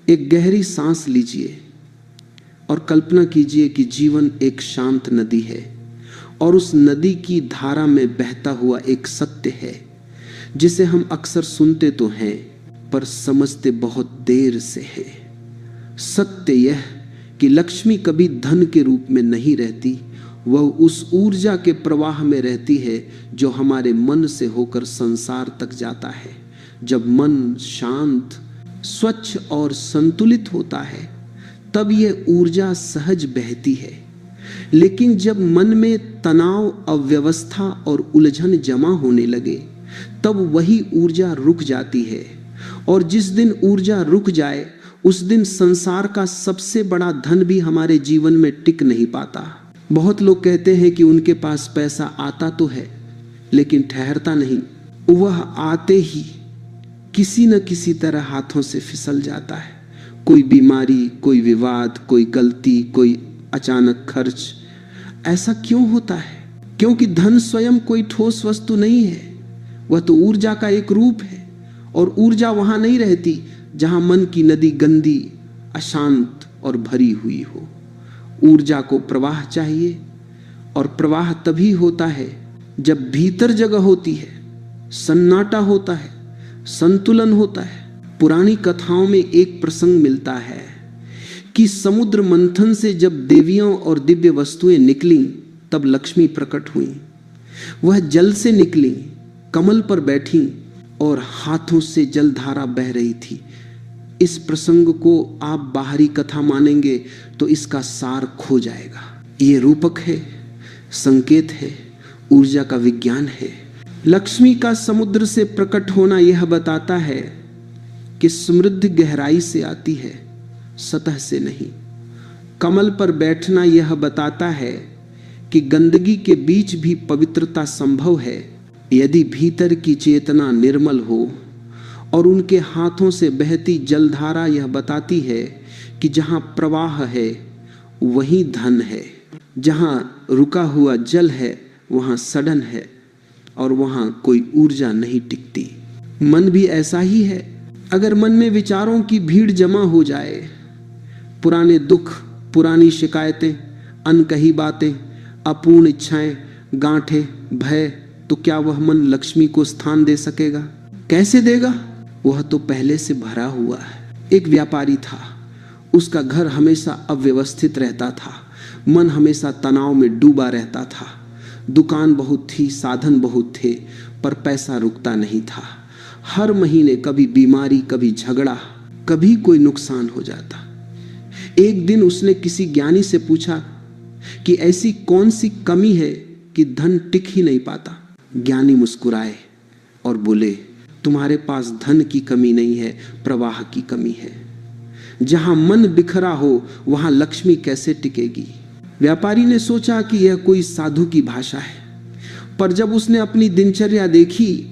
एक गहरी सांस लीजिए और कल्पना कीजिए कि जीवन एक शांत नदी है और उस नदी की धारा में बहता हुआ एक सत्य है जिसे हम अक्सर सुनते तो हैं पर समझते बहुत देर से है। सत्य यह कि लक्ष्मी कभी धन के रूप में नहीं रहती, वह उस ऊर्जा के प्रवाह में रहती है जो हमारे मन से होकर संसार तक जाता है। जब मन शांत, स्वच्छ और संतुलित होता है तब यह ऊर्जा सहज बहती है। लेकिन जब मन में तनाव, अव्यवस्था और उलझन जमा होने लगे तब वही ऊर्जा रुक जाती है, और जिस दिन ऊर्जा रुक जाए उस दिन संसार का सबसे बड़ा धन भी हमारे जीवन में टिक नहीं पाता। बहुत लोग कहते हैं कि उनके पास पैसा आता तो है लेकिन ठहरता नहीं, वह आते ही किसी न किसी तरह हाथों से फिसल जाता है। कोई बीमारी, कोई विवाद, कोई गलती, कोई अचानक खर्च। ऐसा क्यों होता है? क्योंकि धन स्वयं कोई ठोस वस्तु नहीं है, वह तो ऊर्जा का एक रूप है, और ऊर्जा वहां नहीं रहती जहां मन की नदी गंदी, अशांत और भरी हुई हो। ऊर्जा को प्रवाह चाहिए, और प्रवाह तभी होता है जब भीतर जगह होती है, सन्नाटा होता है, संतुलन होता है। पुरानी कथाओं में एक प्रसंग मिलता है कि समुद्र मंथन से जब देवियों और दिव्य वस्तुएं निकली तब लक्ष्मी प्रकट हुई। वह जल से निकली, कमल पर बैठी और हाथों से जलधारा बह रही थी। इस प्रसंग को आप बाहरी कथा मानेंगे तो इसका सार खो जाएगा। ये रूपक है, संकेत है, ऊर्जा का विज्ञान है। लक्ष्मी का समुद्र से प्रकट होना यह बताता है कि समृद्धि गहराई से आती है, सतह से नहीं। कमल पर बैठना यह बताता है कि गंदगी के बीच भी पवित्रता संभव है यदि भीतर की चेतना निर्मल हो। और उनके हाथों से बहती जलधारा यह बताती है कि जहां प्रवाह है वहीं धन है, जहां रुका हुआ जल है वहां सडन है, और वहां कोई ऊर्जा नहीं टिकती। मन भी ऐसा ही है। अगर मन में विचारों की भीड़ जमा हो जाए, पुराने दुख, पुरानी शिकायतें, अनकही बातें, अपूर्ण इच्छाएं, गांठें, भय, तो क्या वह मन लक्ष्मी को स्थान दे सकेगा? कैसे देगा? वह तो पहले से भरा हुआ है। एक व्यापारी था, उसका घर हमेशा अव्यवस्थित रहता था, मन हमेशा तनाव में डूबा रहता था। दुकान बहुत थी, साधन बहुत थे, पर पैसा रुकता नहीं था। हर महीने कभी बीमारी, कभी झगड़ा, कभी कोई नुकसान हो जाता। एक दिन उसने किसी ज्ञानी से पूछा कि ऐसी कौन सी कमी है कि धन टिक ही नहीं पाता। ज्ञानी मुस्कुराए और बोले, तुम्हारे पास धन की कमी नहीं है, प्रवाह की कमी है। जहां मन बिखरा हो वहां लक्ष्मी कैसे टिकेगी? व्यापारी ने सोचा कि यह कोई साधु की भाषा है, पर जब उसने अपनी दिनचर्या देखी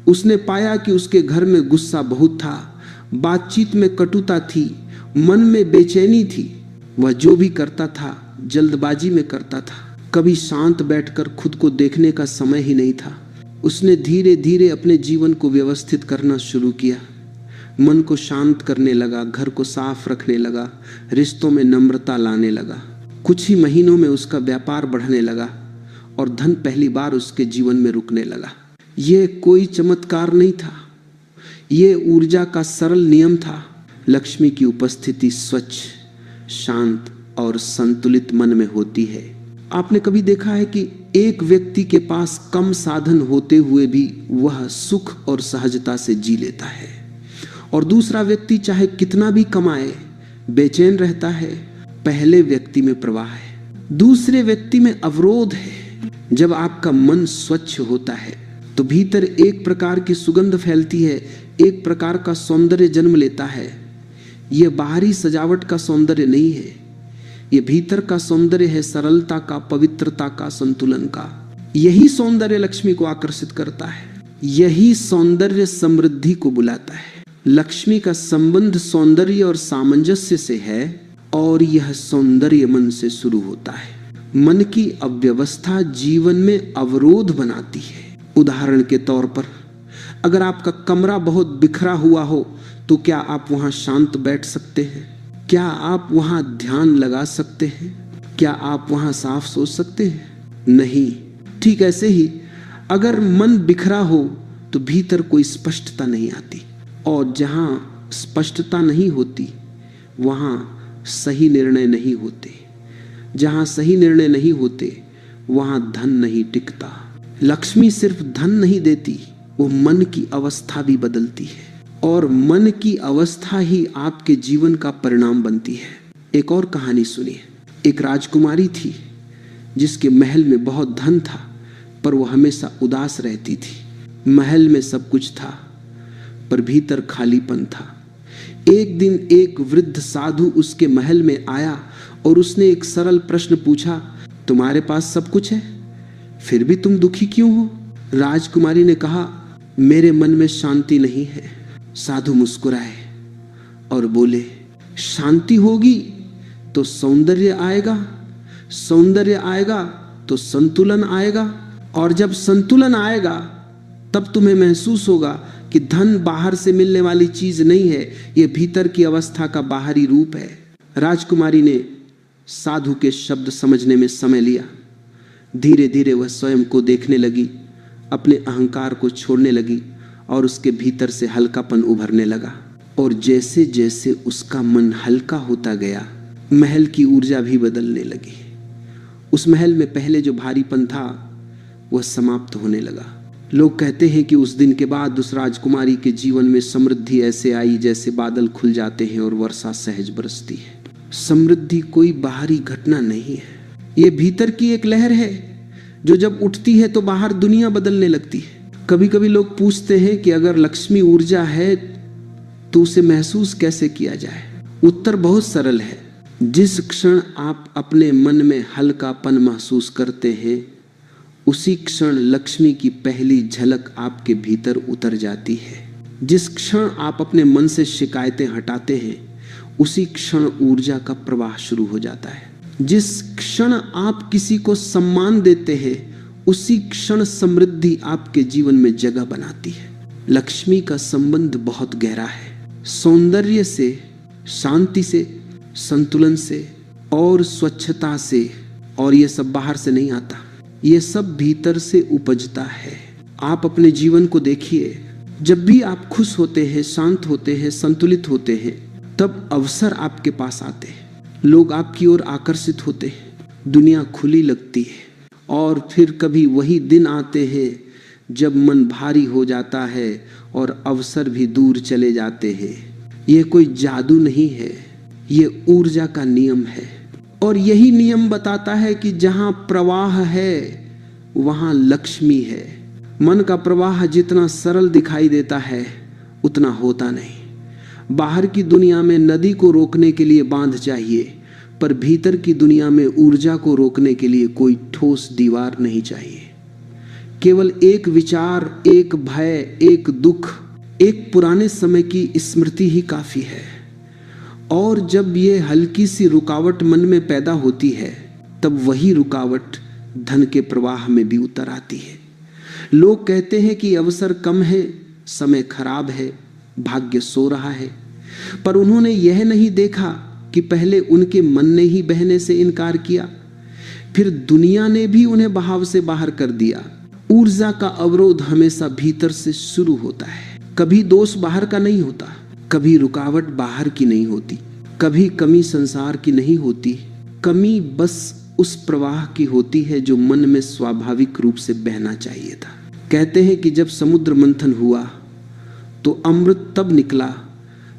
उसने पाया कि उसके घर में गुस्सा बहुत था, बातचीत में कटुता थी, मन में बेचैनी थी। वह जो भी करता था जल्दबाजी में करता था, कभी शांत बैठकर खुद को देखने का समय ही नहीं था। उसने धीरे धीरे अपने जीवन को व्यवस्थित करना शुरू किया, मन को शांत करने लगा, घर को साफ रखने लगा, रिश्तों में नम्रता लाने लगा। कुछ ही महीनों में उसका व्यापार बढ़ने लगा और धन पहली बार उसके जीवन में रुकने लगा। यह कोई चमत्कार नहीं था, यह ऊर्जा का सरल नियम था। लक्ष्मी की उपस्थिति स्वच्छ, शांत और संतुलित मन में होती है। आपने कभी देखा है कि एक व्यक्ति के पास कम साधन होते हुए भी वह सुख और सहजता से जी लेता है, और दूसरा व्यक्ति चाहे कितना भी कमाए बेचैन रहता है। पहले व्यक्ति में प्रवाह है, दूसरे व्यक्ति में अवरोध है। जब आपका मन स्वच्छ होता है तो भीतर एक प्रकार की सुगंध फैलती है, एक प्रकार का सौंदर्य जन्म लेता है। यह बाहरी सजावट का सौंदर्य नहीं है, यह भीतर का सौंदर्य है, सरलता का, पवित्रता का, संतुलन का। यही सौंदर्य लक्ष्मी को आकर्षित करता है, यही सौंदर्य समृद्धि को बुलाता है। लक्ष्मी का संबंध सौंदर्य और सामंजस्य से है, और यह सौंदर्य मन से शुरू होता है। मन की अव्यवस्था जीवन में अवरोध बनाती है। उदाहरण के तौर पर, अगर आपका कमरा बहुत बिखरा हुआ हो तो क्या आप वहां शांत बैठ सकते हैं? क्या आप वहां ध्यान लगा सकते हैं? क्या आप वहां साफ सोच सकते हैं? नहीं। ठीक ऐसे ही अगर मन बिखरा हो तो भीतर कोई स्पष्टता नहीं आती, और जहां स्पष्टता नहीं होती वहां सही निर्णय नहीं होते। जहां सही निर्णय नहीं होते वहां धन नहीं टिकता। लक्ष्मी सिर्फ धन नहीं देती, वो मन की अवस्था भी बदलती है, और मन की अवस्था ही आपके जीवन का परिणाम बनती है। एक और कहानी सुनिए। एक राजकुमारी थी जिसके महल में बहुत धन था, पर वो हमेशा उदास रहती थी। महल में सब कुछ था पर भीतर खालीपन था। एक दिन एक वृद्ध साधु उसके महल में आया और उसने एक सरल प्रश्न पूछा, तुम्हारे पास सब कुछ है, फिर भी तुम दुखी क्यों हो? राजकुमारी ने कहा, मेरे मन में शांति नहीं है। साधु मुस्कुराए और बोले, शांति होगी तो सौंदर्य आएगा, सौंदर्य आएगा तो संतुलन आएगा, और जब संतुलन आएगा तब तुम्हें महसूस होगा कि धन बाहर से मिलने वाली चीज नहीं है, यह भीतर की अवस्था का बाहरी रूप है। राजकुमारी ने साधु के शब्द समझने में समय लिया। धीरे धीरे वह स्वयं को देखने लगी, अपने अहंकार को छोड़ने लगी और उसके भीतर से हल्कापन उभरने लगा। और जैसे जैसे उसका मन हल्का होता गया, महल की ऊर्जा भी बदलने लगी। उस महल में पहले जो भारीपन था वह समाप्त होने लगा। लोग कहते हैं कि उस दिन के बाद उस राजकुमारी के जीवन में समृद्धि ऐसे आई जैसे बादल खुल जाते हैं और वर्षा सहज बरसती है। समृद्धि कोई बाहरी घटना नहीं है, ये भीतर की एक लहर है जो जब उठती है तो बाहर दुनिया बदलने लगती है। कभी कभी लोग पूछते हैं कि अगर लक्ष्मी ऊर्जा है तो उसे महसूस कैसे किया जाए? उत्तर बहुत सरल है। जिस क्षण आप अपने मन में हल्कापन महसूस करते हैं, उसी क्षण लक्ष्मी की पहली झलक आपके भीतर उतर जाती है। जिस क्षण आप अपने मन से शिकायतें हटाते हैं, उसी क्षण ऊर्जा का प्रवाह शुरू हो जाता है। जिस क्षण आप किसी को सम्मान देते हैं, उसी क्षण समृद्धि आपके जीवन में जगह बनाती है। लक्ष्मी का संबंध बहुत गहरा है, सौंदर्य से, शांति से, संतुलन से और स्वच्छता से। और ये सब बाहर से नहीं आता, ये सब भीतर से उपजता है। आप अपने जीवन को देखिए, जब भी आप खुश होते हैं, शांत होते हैं, संतुलित होते हैं, तब अवसर आपके पास आते हैं, लोग आपकी ओर आकर्षित होते हैं, दुनिया खुली लगती है। और फिर कभी वही दिन आते हैं जब मन भारी हो जाता है और अवसर भी दूर चले जाते हैं। ये कोई जादू नहीं है, ये ऊर्जा का नियम है। और यही नियम बताता है कि जहां प्रवाह है वहां लक्ष्मी है। मन का प्रवाह जितना सरल दिखाई देता है उतना होता नहीं। बाहर की दुनिया में नदी को रोकने के लिए बांध चाहिए, पर भीतर की दुनिया में ऊर्जा को रोकने के लिए कोई ठोस दीवार नहीं चाहिए। केवल एक विचार, एक भय, एक दुख, एक पुराने समय की स्मृति ही काफी है। और जब ये हल्की सी रुकावट मन में पैदा होती है, तब वही रुकावट धन के प्रवाह में भी उतर आती है। लोग कहते हैं कि अवसर कम है, समय खराब है, भाग्य सो रहा है, पर उन्होंने यह नहीं देखा कि पहले उनके मन ने ही बहने से इनकार किया, फिर दुनिया ने भी उन्हें बहाव से बाहर कर दिया। ऊर्जा का अवरोध हमेशा भीतर से शुरू होता है। कभी दोष बाहर का नहीं होता, कभी रुकावट बाहर की नहीं होती, कभी कमी संसार की नहीं होती। कमी बस उस प्रवाह की होती है जो मन में स्वाभाविक रूप से बहना चाहिए था। कहते हैं कि जब समुद्र मंथन हुआ तो अमृत तब निकला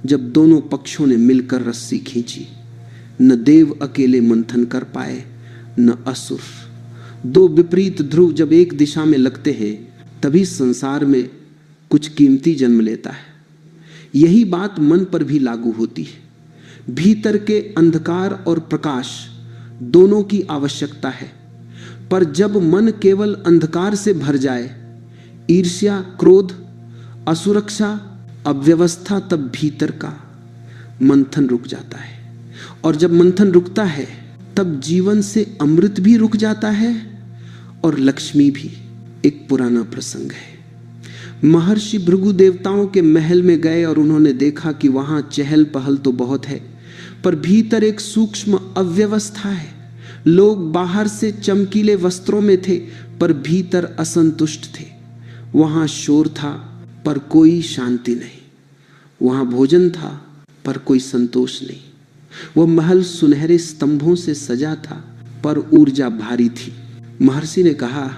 जब दोनों पक्षों ने मिलकर रस्सी खींची। न देव अकेले मंथन कर पाए, न असुर। दो विपरीत ध्रुव जब एक दिशा में लगते हैं, तभी संसार में कुछ कीमती जन्म लेता है। यही बात मन पर भी लागू होती है। भीतर के अंधकार और प्रकाश दोनों की आवश्यकता है, पर जब मन केवल अंधकार से भर जाए, ईर्ष्या, क्रोध, असुरक्षा, अव्यवस्था, तब भीतर का मंथन रुक जाता है। और जब मंथन रुकता है, तब जीवन से अमृत भी रुक जाता है और लक्ष्मी भी। एक पुराना प्रसंग है। महर्षि भृगु देवताओं के महल में गए और उन्होंने देखा कि वहां चहल पहल तो बहुत है, पर भीतर एक सूक्ष्म अव्यवस्था है। लोग बाहर से चमकीले वस्त्रों में थे, पर भीतर असंतुष्ट थे। वहां शोर था, पर कोई शांति नहीं। वहां भोजन था, पर कोई संतोष नहीं। वह महल सुनहरे स्तंभों से सजा था, पर ऊर्जा भारी थी। महर्षि ने कहा,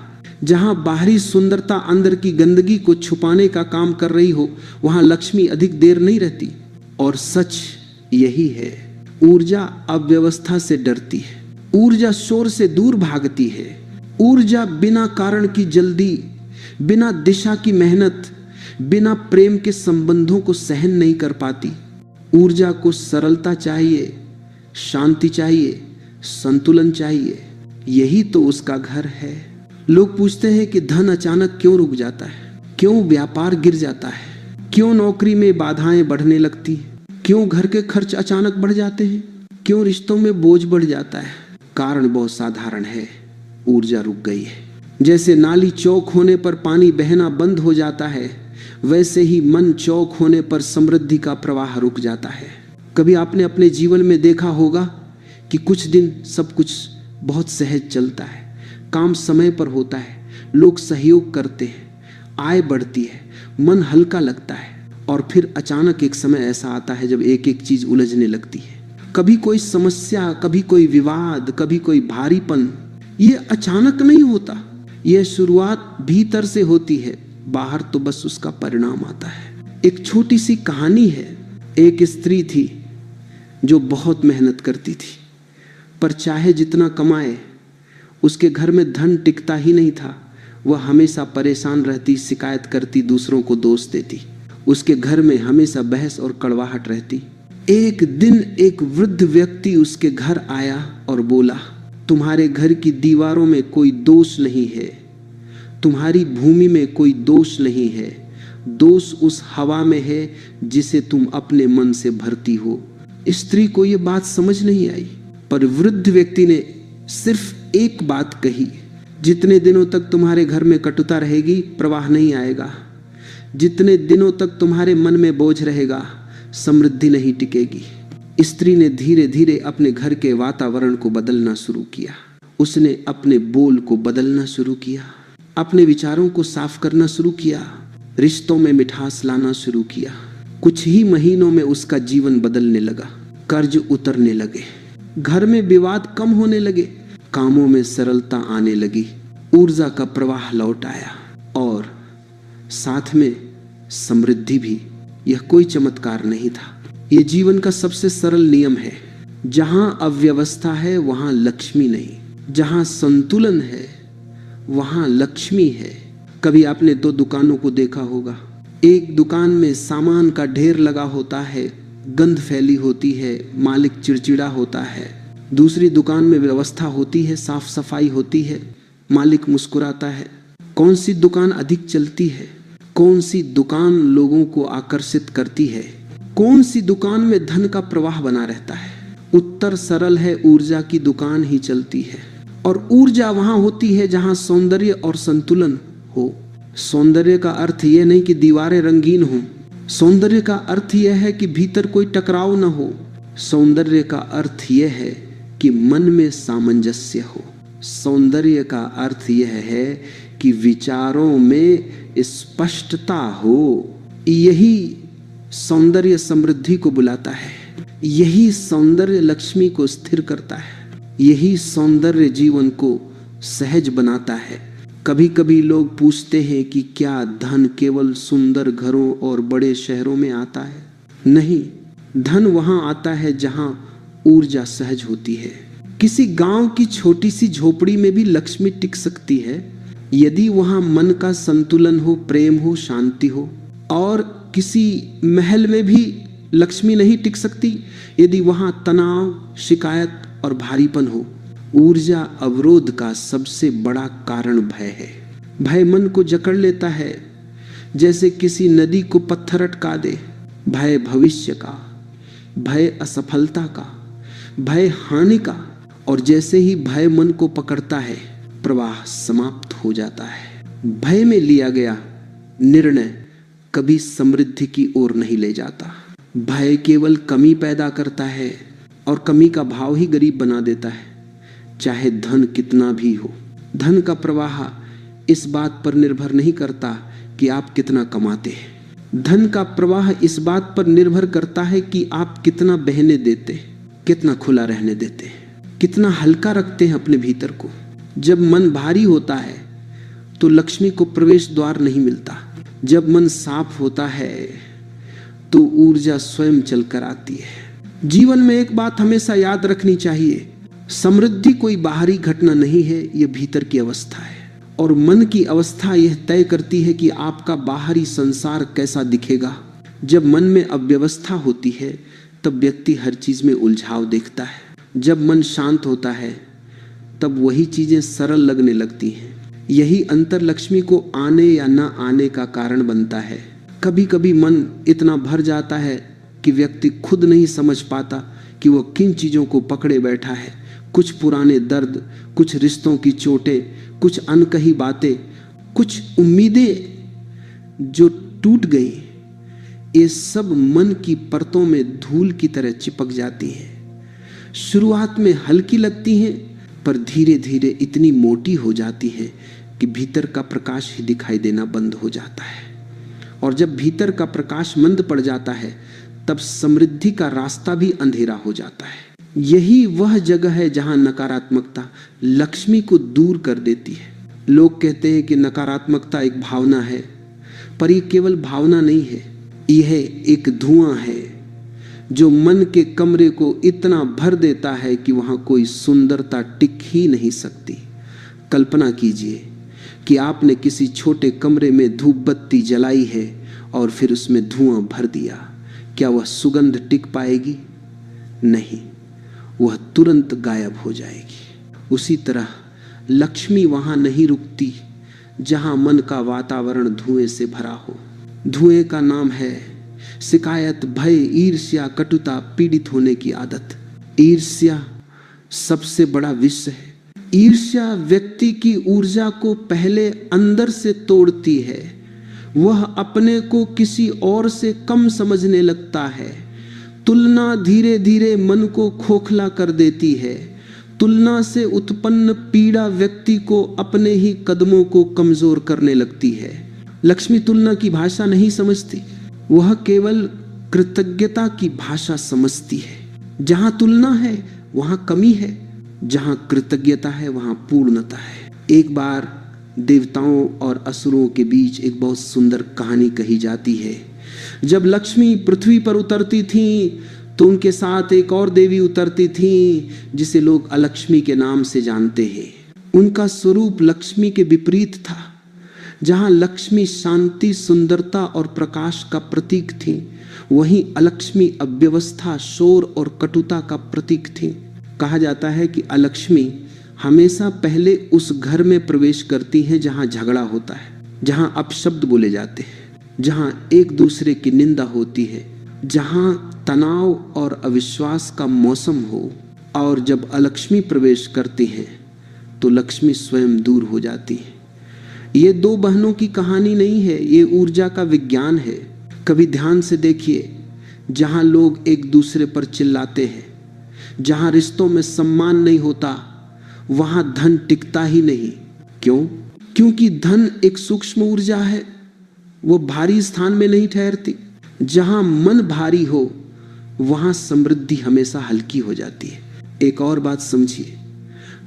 जहां बाहरी सुंदरता अंदर की गंदगी को छुपाने का काम कर रही हो, वहां लक्ष्मी अधिक देर नहीं रहती। और सच यही है, ऊर्जा अव्यवस्था से डरती है, ऊर्जा शोर से दूर भागती है, ऊर्जा बिना कारण की जल्दी, बिना दिशा की मेहनत, बिना प्रेम के संबंधों को सहन नहीं कर पाती। ऊर्जा को सरलता चाहिए, शांति चाहिए, संतुलन चाहिए। यही तो उसका घर है। लोग पूछते हैं कि धन अचानक क्यों रुक जाता है, क्यों व्यापार गिर जाता है, क्यों नौकरी में बाधाएं बढ़ने लगती, क्यों घर के खर्च अचानक बढ़ जाते हैं, क्यों रिश्तों में बोझ बढ़ जाता है। कारण बहुत साधारण है, ऊर्जा रुक गई है। जैसे नाली चौक होने पर पानी बहना बंद हो जाता है, वैसे ही मन चौक होने पर समृद्धि का प्रवाह रुक जाता है। कभी आपने अपने जीवन में देखा होगा कि कुछ दिन सब कुछ बहुत सहज चलता है, काम समय पर होता है, लोग सहयोग करते हैं, आय बढ़ती है, मन हल्का लगता है, और फिर अचानक एक समय ऐसा आता है जब एक एक चीज उलझने लगती है। कभी कोई समस्या, कभी कोई विवाद, कभी कोई भारीपन। ये अचानक नहीं होता, यह शुरुआत भीतर से होती है, बाहर तो बस उसका परिणाम आता है। एक छोटी सी कहानी है। एक स्त्री थी जो बहुत मेहनत करती थी, पर चाहे जितना कमाए उसके घर में धन टिकता ही नहीं था। वह हमेशा परेशान रहती, शिकायत करती, दूसरों को दोष देती। उसके घर में हमेशा बहस और कड़वाहट रहती। एक दिन एक वृद्ध व्यक्ति उसके घर आया और बोला, तुम्हारे घर की दीवारों में कोई दोष नहीं है, तुम्हारी भूमि में कोई दोष नहीं है, दोष उस हवा में है जिसे तुम अपने मन से भरती हो। स्त्री को यह बात समझ नहीं आई, पर वृद्ध व्यक्ति ने सिर्फ एक बात कही, जितने दिनों तक तुम्हारे घर में कटुता रहेगी प्रवाह नहीं आएगा, जितने दिनों तक तुम्हारे मन में बोझ रहेगा समृद्धि नहीं टिकेगी। स्त्री ने धीरे धीरे अपने घर के वातावरण को बदलना शुरू किया। उसने अपने बोल को बदलना शुरू किया, अपने विचारों को साफ करना शुरू किया, रिश्तों में मिठास लाना शुरू किया। कुछ ही महीनों में उसका जीवन बदलने लगा। कर्ज उतरने लगे, घर में विवाद कम होने लगे, कामों में सरलता आने लगी, ऊर्जा का प्रवाह लौट आया और साथ में समृद्धि भी। यह कोई चमत्कार नहीं था, यह जीवन का सबसे सरल नियम है। जहां अव्यवस्था है वहां लक्ष्मी नहीं, जहां संतुलन है वहां लक्ष्मी है। कभी आपने दो दुकानों को देखा होगा। एक दुकान में सामान का ढेर लगा होता है, गंध फैली होती है, मालिक चिड़चिड़ा होता है। दूसरी दुकान में व्यवस्था होती है, साफ सफाई होती है, मालिक मुस्कुराता है। कौन सी दुकान अधिक चलती है? कौन सी दुकान लोगों को आकर्षित करती है? कौन सी दुकान में धन का प्रवाह बना रहता है? उत्तर सरल है, ऊर्जा की दुकान ही चलती है। और ऊर्जा वहां होती है जहां सौंदर्य और संतुलन हो। सौंदर्य का अर्थ यह नहीं कि दीवारें रंगीन हो, सौंदर्य का अर्थ यह है कि भीतर कोई टकराव न हो। सौंदर्य का अर्थ यह है कि मन में सामंजस्य हो। सौंदर्य का अर्थ यह है कि विचारों में स्पष्टता हो। यही सौंदर्य समृद्धि को बुलाता है, यही सौंदर्य लक्ष्मी को स्थिर करता है, यही सौंदर्य जीवन को सहज बनाता है। कभी कभी लोग पूछते हैं कि क्या धन केवल सुंदर घरों और बड़े शहरों में आता है? नहीं, धन वहां आता है जहां ऊर्जा सहज होती है। किसी गांव की छोटी सी झोपड़ी में भी लक्ष्मी टिक सकती है यदि वहां मन का संतुलन हो, प्रेम हो, शांति हो। और किसी महल में भी लक्ष्मी नहीं टिक सकती यदि वहां तनाव, शिकायत और भारीपन हो। ऊर्जा अवरोध का सबसे बड़ा कारण भय है। भय मन को जकड़ लेता है, जैसे किसी नदी को पत्थर अटका दे। भय भविष्य का, भय असफलता का, भय हानि का। और जैसे ही भय मन को पकड़ता है, प्रवाह समाप्त हो जाता है। भय में लिया गया निर्णय कभी समृद्धि की ओर नहीं ले जाता। भय केवल कमी पैदा करता है और कमी का भाव ही गरीब बना देता है, चाहे धन कितना भी हो। धन का प्रवाह इस बात पर निर्भर नहीं करता कि आप कितना कमाते हैं। धन का प्रवाह इस बात पर निर्भर करता है कि आप कितना बहने देते, कितना खुला रहने देते, कितना हल्का रखते हैं अपने भीतर को। जब मन भारी होता है तो लक्ष्मी को प्रवेश द्वार नहीं मिलता। जब मन साफ होता है तो ऊर्जा स्वयं चलकर आती है। जीवन में एक बात हमेशा याद रखनी चाहिए, समृद्धि कोई बाहरी घटना नहीं है, यह भीतर की अवस्था है। और मन की अवस्था यह तय करती है कि आपका बाहरी संसार कैसा दिखेगा। जब मन में अव्यवस्था होती है तब व्यक्ति हर चीज में उलझाव देखता है। जब मन शांत होता है तब वही चीजें सरल लगने लगती हैं। यही अंतर लक्ष्मी को आने या न आने का कारण बनता है। कभी कभी मन इतना भर जाता है कि व्यक्ति खुद नहीं समझ पाता कि वह किन चीजों को पकड़े बैठा है। कुछ पुराने दर्द, कुछ रिश्तों की चोटें, कुछ अनकही बातें, कुछ उम्मीदें जो टूट गई, ये सब मन की परतों में धूल की तरह चिपक जाती हैं। शुरुआत में हल्की लगती हैं पर धीरे धीरे इतनी मोटी हो जाती है कि भीतर का प्रकाश ही दिखाई देना बंद हो जाता है। और जब भीतर का प्रकाश मंद पड़ जाता है तब समृद्धि का रास्ता भी अंधेरा हो जाता है। यही वह जगह है जहां नकारात्मकता लक्ष्मी को दूर कर देती है। लोग कहते हैं कि नकारात्मकता एक भावना है, पर यह केवल भावना नहीं है, यह एक धुआं है जो मन के कमरे को इतना भर देता है कि वहां कोई सुंदरता टिक ही नहीं सकती। कल्पना कीजिए कि आपने किसी छोटे कमरे में धूप बत्ती जलाई है और फिर उसमें धुआं भर दिया। क्या वह सुगंध टिक पाएगी? नहीं, वह तुरंत गायब हो जाएगी। उसी तरह लक्ष्मी वहां नहीं रुकती जहां मन का वातावरण धुएं से भरा हो। धुएं का नाम है शिकायत, भय, ईर्ष्या, कटुता, पीड़ित होने की आदत। ईर्ष्या सबसे बड़ा विष है। ईर्ष्या व्यक्ति की ऊर्जा को पहले अंदर से तोड़ती है। वह अपने को किसी और से कम समझने लगता है। तुलना धीरे धीरे मन को खोखला कर देती है। तुलना से उत्पन्न पीड़ा व्यक्ति को अपने ही कदमों को कमजोर करने लगती है। लक्ष्मी तुलना की भाषा नहीं समझती, वह केवल कृतज्ञता की भाषा समझती है। जहां तुलना है वहां कमी है, जहां कृतज्ञता है वहां पूर्णता है। एक बार देवताओं और असुरों के बीच एक बहुत सुंदर कहानी कही जाती है। जब लक्ष्मी पृथ्वी पर उतरती थी तो उनके साथ एक और देवी उतरती थी जिसे लोग अलक्ष्मी के नाम से जानते हैं। उनका स्वरूप लक्ष्मी के विपरीत था। जहां लक्ष्मी शांति, सुंदरता और प्रकाश का प्रतीक थी, वहीं अलक्ष्मी अव्यवस्था, शोर और कटुता का प्रतीक थी। कहा जाता है कि अलक्ष्मी हमेशा पहले उस घर में प्रवेश करती है जहां झगड़ा होता है, जहां अपशब्द बोले जाते हैं, जहां एक दूसरे की निंदा होती है, जहां तनाव और अविश्वास का मौसम हो। और जब अलक्ष्मी प्रवेश करती है तो लक्ष्मी स्वयं दूर हो जाती है। ये दो बहनों की कहानी नहीं है, ये ऊर्जा का विज्ञान है। कभी ध्यान से देखिए, जहां लोग एक दूसरे पर चिल्लाते हैं, जहां रिश्तों में सम्मान नहीं होता, वहां धन टिकता ही नहीं। क्यों? क्योंकि धन एक सूक्ष्म ऊर्जा है, वो भारी स्थान में नहीं ठहरती। जहां मन भारी हो वहां समृद्धि हमेशा हल्की हो जाती है। एक और बात समझिए,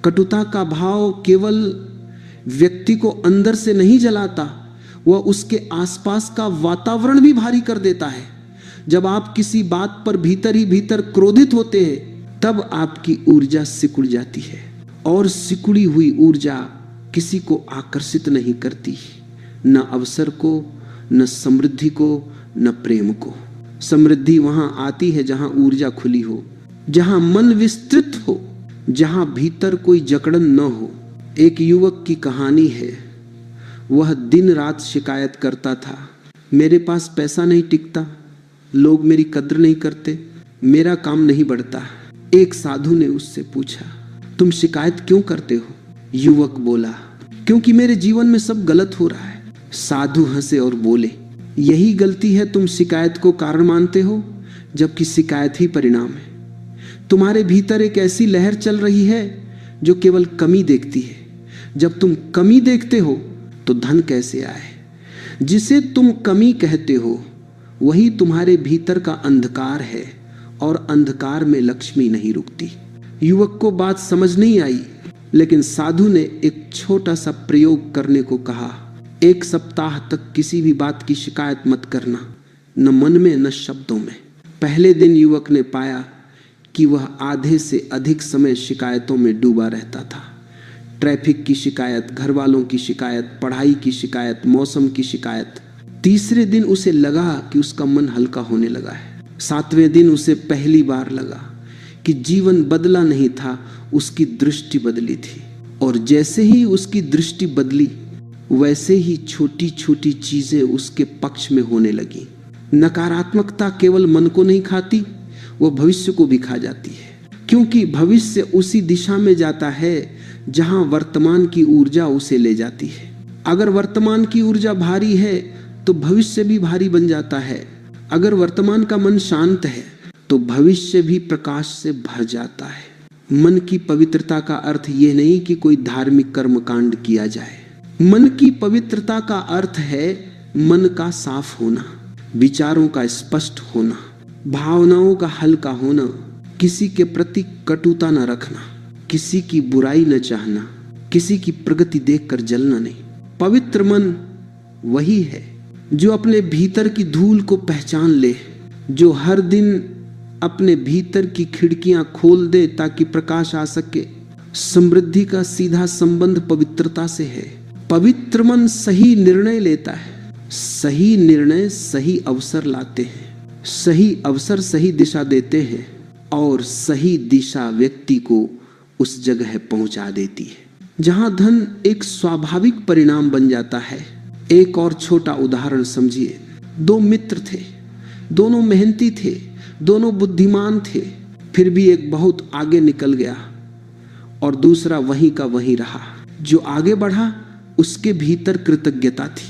कटुता का भाव केवल व्यक्ति को अंदर से नहीं जलाता, वह उसके आसपास का वातावरण भी भारी कर देता है। जब आप किसी बात पर भीतर ही भीतर क्रोधित होते हैं तब आपकी ऊर्जा सिकुड़ जाती है, और सिकुड़ी हुई ऊर्जा किसी को आकर्षित नहीं करती, न अवसर को, न समृद्धि को, न प्रेम को। समृद्धि वहां आती है जहां ऊर्जा खुली हो, जहां मन विस्तृत हो, जहां भीतर कोई जकड़न न हो। एक युवक की कहानी है। वह दिन रात शिकायत करता था, मेरे पास पैसा नहीं टिकता, लोग मेरी कद्र नहीं करते, मेरा काम नहीं बढ़ता। एक साधु ने उससे पूछा, तुम शिकायत क्यों करते हो? युवक बोला, क्योंकि मेरे जीवन में सब गलत हो रहा है, साधु हंसे और बोले, यही गलती है, तुम शिकायत को कारण मानते हो जबकि शिकायत ही परिणाम है। तुम्हारे भीतर एक ऐसी लहर चल रही है जो केवल कमी देखती है। जब तुम कमी देखते हो तो धन कैसे आए? जिसे तुम कमी कहते हो वही तुम्हारे भीतर का अंधकार है, और अंधकार में लक्ष्मी नहीं रुकती। युवक को बात समझ नहीं आई, लेकिन साधु ने एक छोटा सा प्रयोग करने को कहा। 1 सप्ताह तक किसी भी बात की शिकायत मत करना, न मन में न शब्दों में। पहले दिन युवक ने पाया कि वह आधे से अधिक समय शिकायतों में डूबा रहता था। ट्रैफिक की शिकायत, घर वालों की शिकायत, पढ़ाई की शिकायत, मौसम की शिकायत। तीसरे दिन उसे लगा कि उसका मन हल्का होने लगा है। 7वें दिन उसे पहली बार लगा कि जीवन बदला नहीं था, उसकी दृष्टि बदली थी। और जैसे ही उसकी दृष्टि बदली, वैसे ही छोटी छोटी चीजें उसके पक्ष में होने लगी। नकारात्मकता केवल मन को नहीं खाती, वो भविष्य को भी खा जाती है, क्योंकि भविष्य उसी दिशा में जाता है जहां वर्तमान की ऊर्जा उसे ले जाती है। अगर वर्तमान की ऊर्जा भारी है तो भविष्य भी भारी बन जाता है। अगर वर्तमान का मन शांत है तो भविष्य भी प्रकाश से भर जाता है। मन की पवित्रता का अर्थ यह नहीं कि कोई धार्मिक कर्म कांड किया जाए। मन की पवित्रता का अर्थ है मन का साफ होना, विचारों का स्पष्ट होना, भावनाओं का हल्का होना, किसी के प्रति कटुता न रखना, किसी की बुराई न चाहना, किसी की प्रगति देखकर जलना नहीं। पवित्र मन वही है जो अपने भीतर की धूल को पहचान ले, जो हर दिन अपने भीतर की खिड़कियां खोल दे ताकि प्रकाश आ सके। समृद्धि का सीधा संबंध पवित्रता से है। पवित्र मन सही निर्णय लेता है। सही निर्णय सही अवसर लाते हैं, सही अवसर सही दिशा देते हैं, और सही दिशा व्यक्ति को उस जगह पहुंचा देती है जहां धन एक स्वाभाविक परिणाम बन जाता है। एक और छोटा उदाहरण समझिए। 2 मित्र थे, दोनों मेहनती थे, दोनों बुद्धिमान थे, फिर भी एक बहुत आगे निकल गया और दूसरा वहीं का वहीं रहा। जो आगे बढ़ा उसके भीतर कृतज्ञता थी,